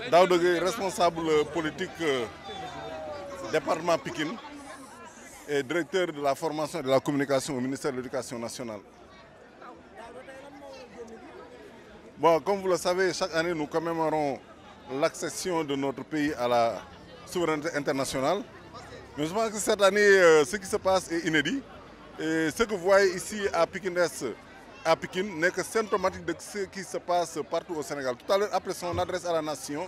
Daouda Gueye, responsable politique département Pikine et directeur de la formation et de la communication au ministère de l'Éducation nationale. Bon, comme vous le savez, chaque année nous commémorons l'accession de notre pays à la souveraineté internationale. Mais je pense que cette année, ce qui se passe est inédit. Et ce que vous voyez ici à Pikine n'est que symptomatique de ce qui se passe partout au Sénégal. Tout à l'heure, après son adresse à la nation,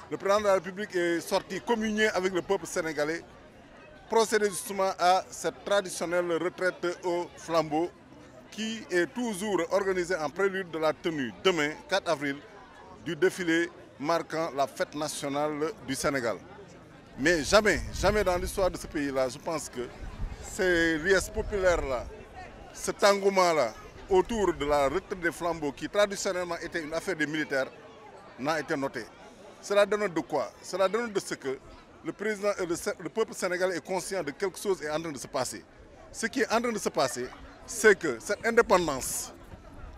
le président de la République est sorti communier avec le peuple sénégalais, procéder justement à cette traditionnelle retraite au flambeau qui est toujours organisée en prélude de la tenue demain, 4 avril, du défilé marquant la fête nationale du Sénégal. Mais jamais dans l'histoire de ce pays-là, je pense que ces liesses populaires-là, cet engouement-là autour de la retraite des flambeaux qui traditionnellement était une affaire des militaires, n'a été noté. Cela donne de quoi? Cela donne de ce que le président et le peuple sénégalais est conscient de quelque chose est en train de se passer. Ce qui est en train de se passer, c'est que cette indépendance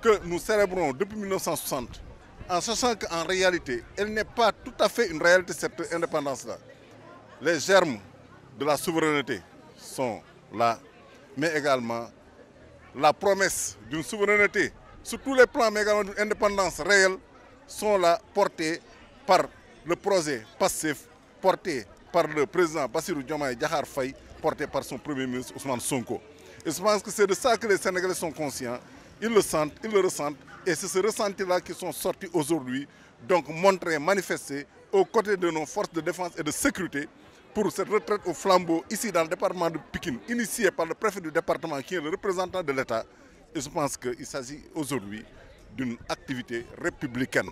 que nous célébrons depuis 1960, en sachant qu'en réalité, elle n'est pas tout à fait une réalité, cette indépendance-là. Les germes de la souveraineté sont là, mais également la promesse d'une souveraineté sur tous les plans, mais également d'une indépendance réelle, sont là portés par le projet PASTEF, porté par le président Bassirou Diomaye Diakhar Faye, porté par son premier ministre Ousmane Sonko. Et je pense que c'est de ça que les Sénégalais sont conscients, ils le sentent, ils le ressentent, et c'est ce ressenti-là qui sont sortis aujourd'hui, donc montrés, manifestés aux côtés de nos forces de défense et de sécurité pour cette retraite au flambeau ici dans le département de Pikine, initiée par le préfet du département qui est le représentant de l'État. Et je pense qu'il s'agit aujourd'hui d'une activité républicaine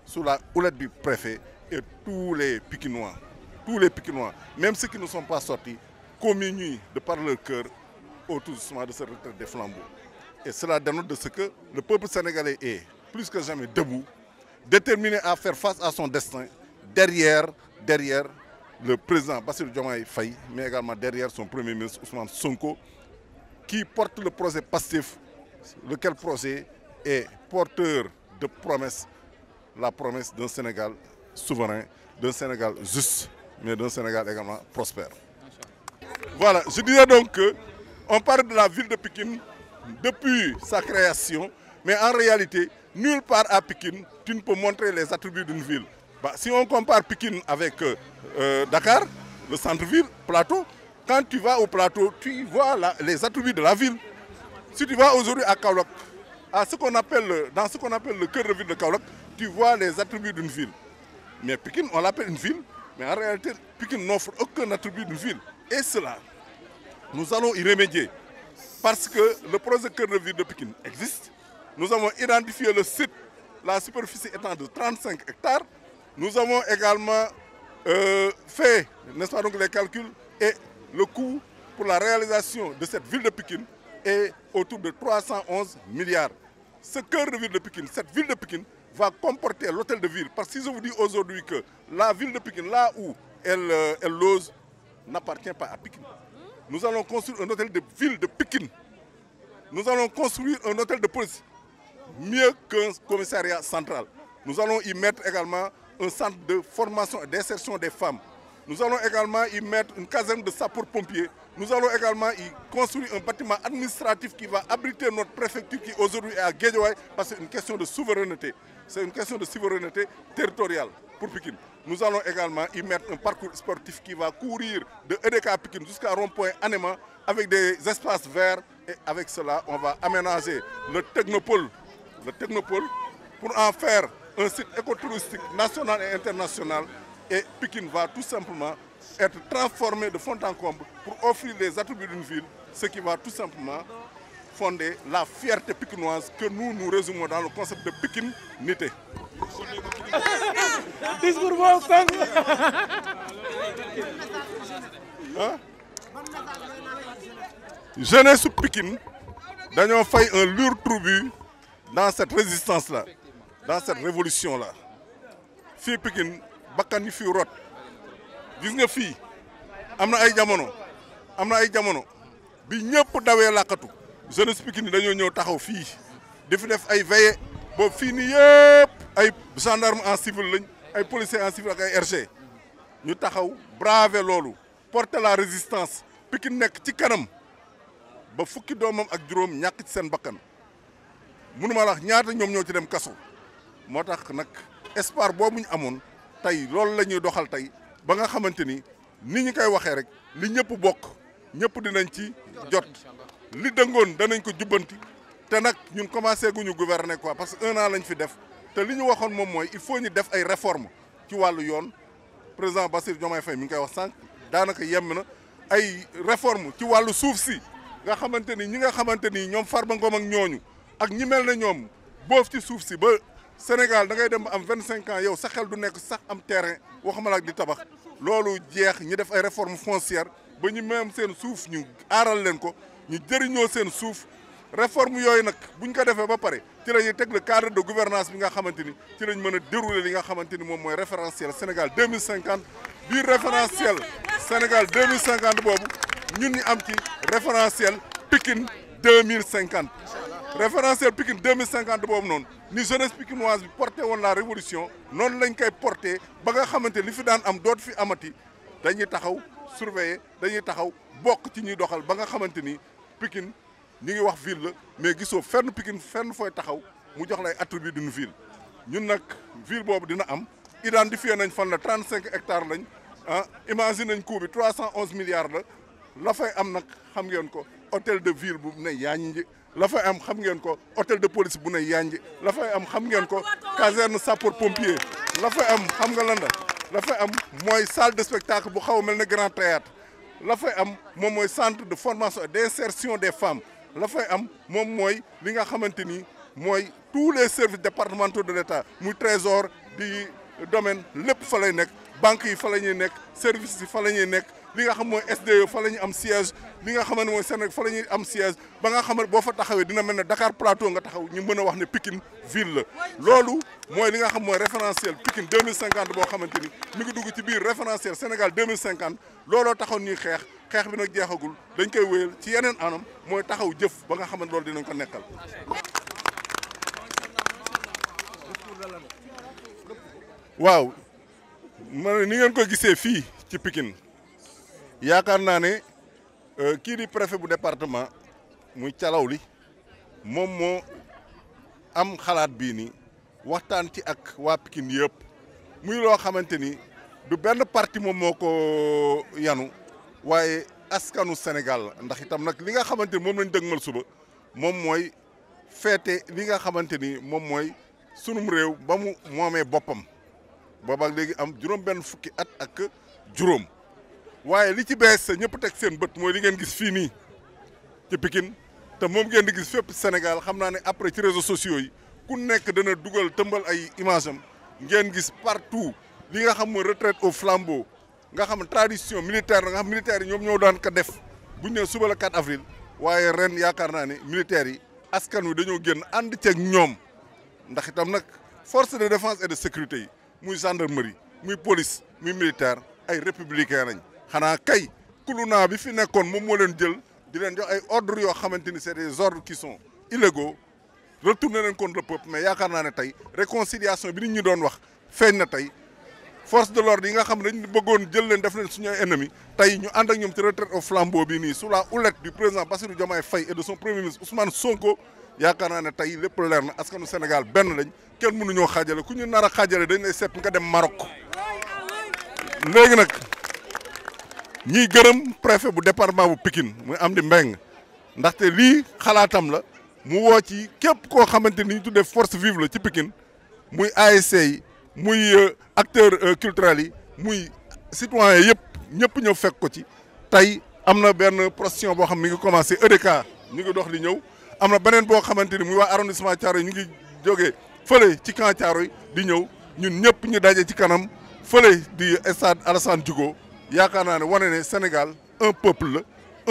sous la houlette du préfet et tous les Pikinois, même ceux qui ne sont pas sortis, communient de par leur cœur autour justement de cette retraite des flambeaux. Et cela dénote de ce que le peuple sénégalais est plus que jamais debout, déterminé à faire face à son destin derrière le président Bassirou Diomaye Faye, mais également derrière son premier ministre Ousmane Sonko, qui porte le projet PASTEF, lequel projet est porteur de promesses, la promesse d'un Sénégal souverain, d'un Sénégal juste, mais d'un Sénégal également prospère. Voilà, je dirais donc qu'on parle de la ville de Pikine depuis sa création, mais en réalité, nulle part à Pikine, tu ne peux montrer les attributs d'une ville. Bah, si on compare Pikine avec Dakar, le centre-ville, plateau, quand tu vas au plateau, tu vois les attributs de la ville. Si tu vas aujourd'hui à Kaolack, dans ce qu'on appelle le cœur de ville de Kaolack, tu vois les attributs d'une ville. Mais Pikine, on l'appelle une ville, mais en réalité, Pikine n'offre aucun attribut d'une ville. Et cela, nous allons y remédier. Parce que le projet cœur de ville de Pikine existe. Nous avons identifié le site, la superficie étant de 35 hectares. Nous avons également fait, n'est-ce pas, donc les calculs, et le coût pour la réalisation de cette ville de Pikine est autour de 311 milliards. Ce cœur de ville de Pikine, cette ville de Pikine, va comporter l'hôtel de ville. Parce que si je vous dis aujourd'hui que la ville de Pikine, là où elle lose, n'appartient pas à Pikine. Nous allons construire un hôtel de ville de Pikine. Nous allons construire un hôtel de police, mieux qu'un commissariat central. Nous allons y mettre également un centre de formation et d'insertion des femmes. Nous allons également y mettre une caserne de sapeurs-pompiers. Nous allons également y construire un bâtiment administratif qui va abriter notre préfecture qui aujourd'hui est à Guédiawaye parce que c'est une question de souveraineté. C'est une question de souveraineté territoriale pour Pikine. Nous allons également y mettre un parcours sportif qui va courir de EDK à Pikine jusqu'à rond-point Anema avec des espaces verts. Et avec cela, on va aménager le technopole pour en faire un site écotouristique national et international. Et Pikine va tout simplement être transformé de fond en comble pour offrir les attributs d'une ville, ce qui va tout simplement fonder la fierté pikinoise que nous résumons dans le concept de Pikine-nité. Jeunesse sous Pikine, nous avons fait un lourd tribut dans cette résistance-là, dans cette révolution-là. Fille Pikine, bakkan fi rot gis nga fii am na ay jamono bi ñëpp dawee làkkatu jeunesse Pikine dañoo ñëw taxaw fii di fi def ay veillée boobu fii nii yëpp ay gendarme en civil lañ ay policiers en civil ak ay RG ñu taxaw braver loolu porter la résistance Pikine nekk ci kanam ba fukki doomam ak juróom ñàkk ci seen bakkan mënuma la wax ñaata ñoom ñoo ci dem kaso moo tax nag espoir boobu ñu amoon tey loolu la ñuy doxal tey ba nga xamante ni ñu koy waxee rek li ñëpp bokk ñëpp dinañ ci jot li dëngoon danañ ko jubbanti te nag ñun commencé guñu gouverner quoi parce que 1 an lañ fi def te li ñu waxoon moom mooy il faut ñu def ay réformes ci wàllu yoon président Bassirou Diomaye Faye mi ngi koy wax sànq daanaka yem na ay réformes ci wàllu suuf si nga xamante ni ñi nga xamante ni ñoom Farba Ngom ak ñooñu ak ñi mel ne ñoom boof ci suuf si ba Sénégal da ngay dem ba am 25 ans yow sa xel du nekk sax am terrain waxuma la ak di tabax loolu jeex ñu def ay réformes foncières ba ñu même seen suuf ñu aaral leen ko ñu jëriñoo seen suuf réforme yooyu nag buñ ko defee ba pare ci la ñuy teg le cadre de gouvernance bi nga xamante ni ci lañ mën a dérouler li nga xamante ni moom mooy référentiel Sénégal 2050 biir référentiel Sénégal 2050 boobu ñun ñu am ci référentiel Pikine 2050 référentiel Pikine 2050 boobu noonu ni jeunesse pikinoise bi porté woon la révolution noonu lañ koy porté ba nga xamante li fi daan am dootu fi amati dañuy taxaw surveiller dañuy taxaw bokk ci ñuy doxal ba nga xamante ni Pikine ñu ngi wax ville la mais gisoo fenn Pikine fenn fooy taxaw mu jox lay attribut d'une ville ñun nag ville boobu dina am identifié nañ fan la 35 hectares lañ imagine nañ coût bi 311 milliards la fay am nag xam ngeen ko hôtel de ville bu ne yaaññi la fay am xam ngeen ko hôtel de police bu ne yaaññi la fay am xam ngeen ko caserne sapeur pompier la fay am xam nga lan la fay am mooy salle de spectacle bu xaw a mel ne grand théâtre la fay am moom mooy centre de formation et d'insertion des femmes la fay am moom mooy li nga xamante ni mooy tous les services départementaux de l'État muy trésor di domaine lépp fa lay nekk banques yi fa la ñuy nekk services yi fa la ñuy nekk li nga xam mooy SDE fa la ñuy am siège li nga xamante mooy Sénégal fa la ñuy am siège ba nga xamante boo fa taxawee dina mel ne Dakar Plateau nga taxaw ñu mën a wax ne Pikine ville la loolu mooy li nga xam mooy référentiel Pikine 2050 boo xamante ni mi ngi dugg ci biir référentiel Sénégal 2050 looloo taxoon ñuy xeex bi nag jeexagul dañ koy wéyal ci yeneen anam mooy taxaw jëf ba nga xamante loolu dinañ ko nekkal. waaw man ni ngeen ko gisee fii ci Pikine yaakaar naa ne kii di préfet bu département muy Thialawli moom moo am xalaat bii nii waxtaan ci ak waa Pikine yëpp muy loo xamante ni du benn parti moom moo ko yanu waaye askanu Sénégal la ndax itam nag li nga xamante ni moom lañ dëgmal suba moom mooy feete li nga xamante ni moom mooy sunum réew ba mu moomee boppam boobaak léegi am juróom benn fukki at ak juróom waaye li ci bees sa ñëpp teg seen bët mooy li ngeen gis fii nii ci Pikine te moom ngeen di gis fépp Sénégal xam naa ne après ci réseaux sociaux yi ku nekk dana dugal tëmbal ay image am ngeen gis partout li nga xam mooy retraite au flambeau nga xam tradition militaire la nga xam militaires yi ñoom ñoo daan ko def bu ñu nee suba la 4 avril waaye ren yaakaar naa ne militaires yi askan wi dañoo génn ànd ceeg ñoom ndax itam nag force de défense et de sécurité yi muy gendarmerie muy police muy militaire ay républicain lañ xanaa kay kulunaa bi fi nekkoon moom moo leen jël di leen jox ay ordres yoo xamante ni c'est des ordres qui sont illégaux retourner leen contre le peuple mais yaakaar naa ne tey réconciliation bi nit ñi doon wax feeñ na tey force de l'ordre yi nga xam ne dañu bëggoon jël leen def leen suñu ay ennemis tey ñu ànd ak ñoom ci retraite au flambeau bi nii sous la houlette du président Bassirou Diomaye Faye et de son premier ministre Ousmane Sonko yaakaar naa ne tey lépp leer na askanu Sénégal benn lañ kenn mënuñoo xaajale ku ñu nar a xaajale dañ lay sepp nga dem Maroc léegi nag ñiy gërëm préfet bu département bu Pikine muy Amdi Mbeng ndaxte lii xalaatam la mu woo ci képp koo xamante ni ñu tuddee force vive la ci Pikine muy ASC yi muy acteurs culturels yi muy citoyens yëpp ñëpp ñëw fekk ko ci tey am na benn procession boo xam mi ngi commencé EDK ñu ngi dox di ñëw am na beneen boo xamante ni muy waa arrondissement Thiaroye ñu ngi jógee fële ci camp Thiaroye di ñëw ñun ñëpp ñu daje ci kanam fële di stade Alassane Djigo yaakaar naa ne wane ne Sénégal un peuple la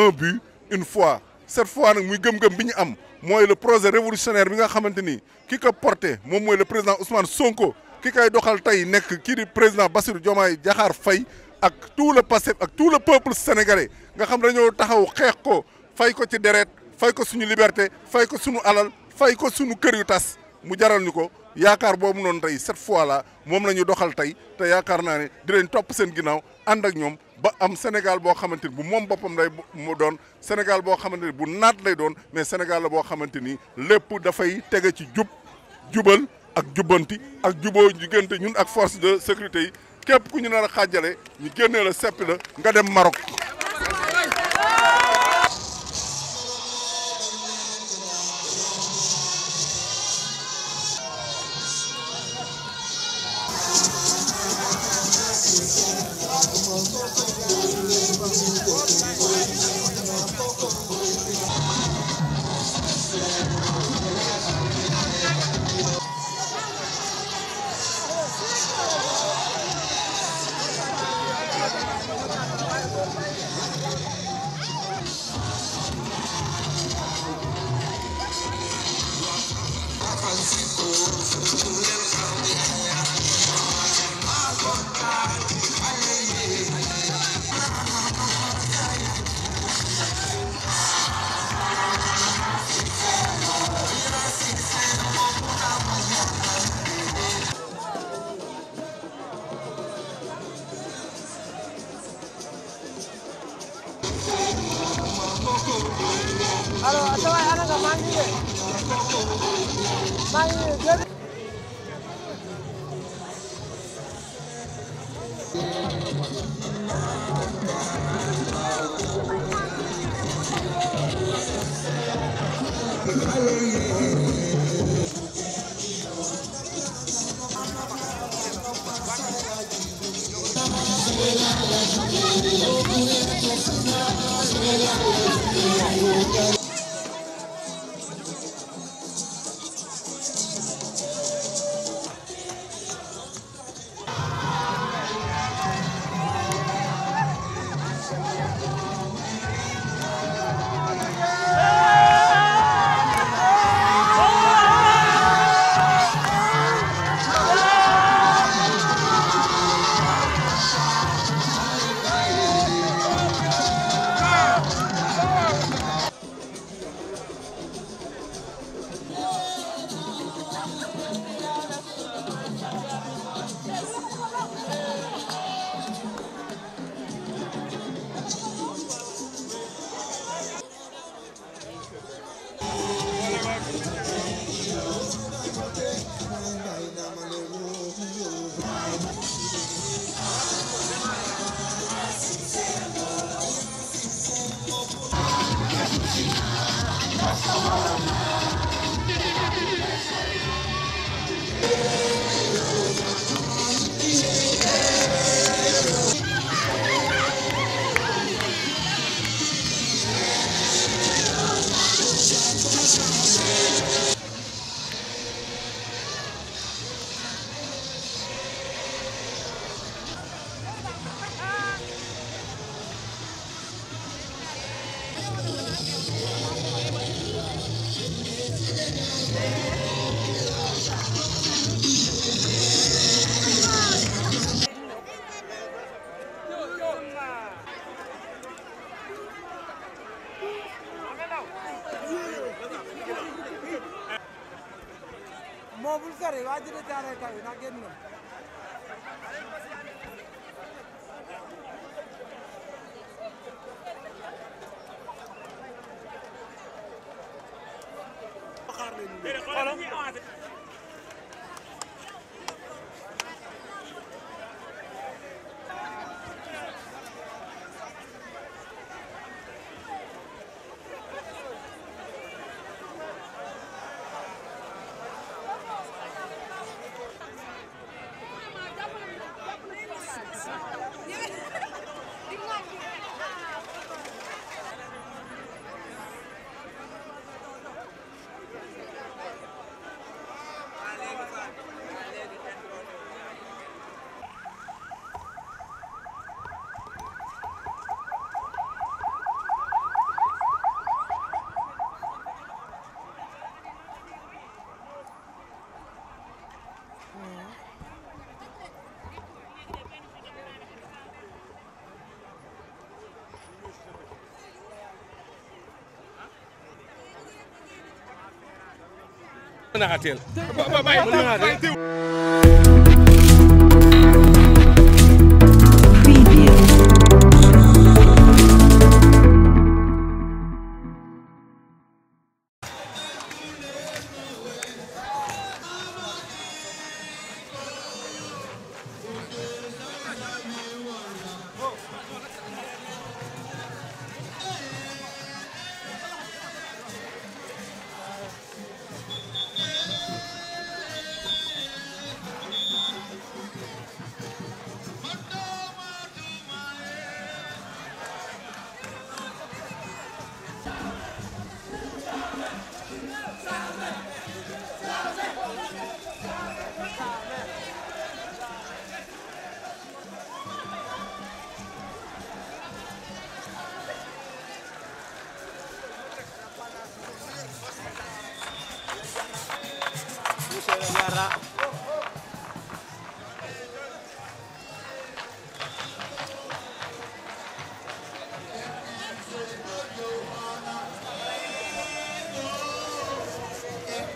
un but une foi cette fois nag muy gëm-gëm bi ñu am mooy le projet révolutionnaire bi nga xamante ni ki ko porté moom mooy le président Ousmane Sonko ki koy doxal tey nekk kii di président Bassirou Diomaye Diakhar Faye ak tout le Pastef ak tout le peuple sénégalais nga xam dañoo taxaw xeex ko fay ko ci deret fay ko suñu liberté fay ko suñu alal fay ko suñu kër yu tas mu jaral ñu ko yaakaar boobu noonu tey cette fois là moom la ñu doxal tey te yaakaar naa ne dinañ topp seen ginnaaw ànd ak ñoom ba am Sénégal boo xamante ni bu moom boppam lay mu doon Sénégal boo xamante ni bu naat lay doon mais Sénégal la boo xamante ni lépp dafay tege ci jubal ak jubbanti ak juboo diggante ñun ak force de sécurité yi képp ku ñu nar a xaajale ñu génnee la seppi la nga dem Maroc. Alors, attends, moo bul sori waa ji de Thiaroye Kaw na génn na naxateel. bàyyi